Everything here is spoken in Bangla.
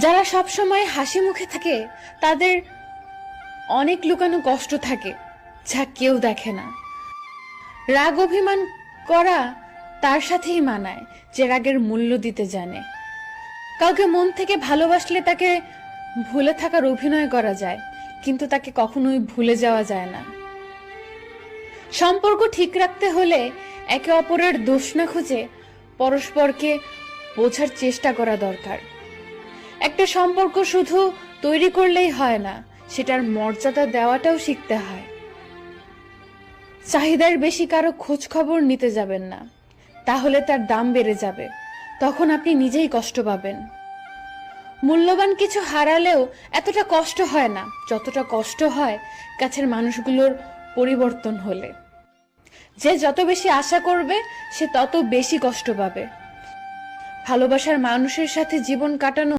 যারা সব সময় হাসি মুখে থাকে তাদের অনেক লুকানো কষ্ট থাকে যা কেউ দেখে না। রাগ অভিমান করা তার সাথেই মানায় যে রাগের মূল্য দিতে জানে। কাউকে মন থেকে ভালোবাসলে তাকে ভুলে থাকার অভিনয় করা যায়, কিন্তু তাকে কখনোই ভুলে যাওয়া যায় না। সম্পর্ক ঠিক রাখতে হলে একে অপরের দোষ না খুঁজে পরস্পরকে বোঝার চেষ্টা করা দরকার। একটা সম্পর্ক শুধু তৈরি করলেই হয় না, সেটার মর্যাদা দেওয়াটাও শিখতে হয়। চাহিদার বেশি কারো খোঁজ খবর নিতে যাবেন না, তাহলে তার দাম বেড়ে যাবে, তখন আপনি নিজেই কষ্ট পাবেন। মূল্যবান কিছু হারালেও এতটা কষ্ট হয় না যতটা কষ্ট হয় কাছের মানুষগুলোর পরিবর্তন হলে। যে যত বেশি আশা করবে সে তত বেশি কষ্ট পাবে। ভালোবাসার মানুষের সাথে জীবন কাটানো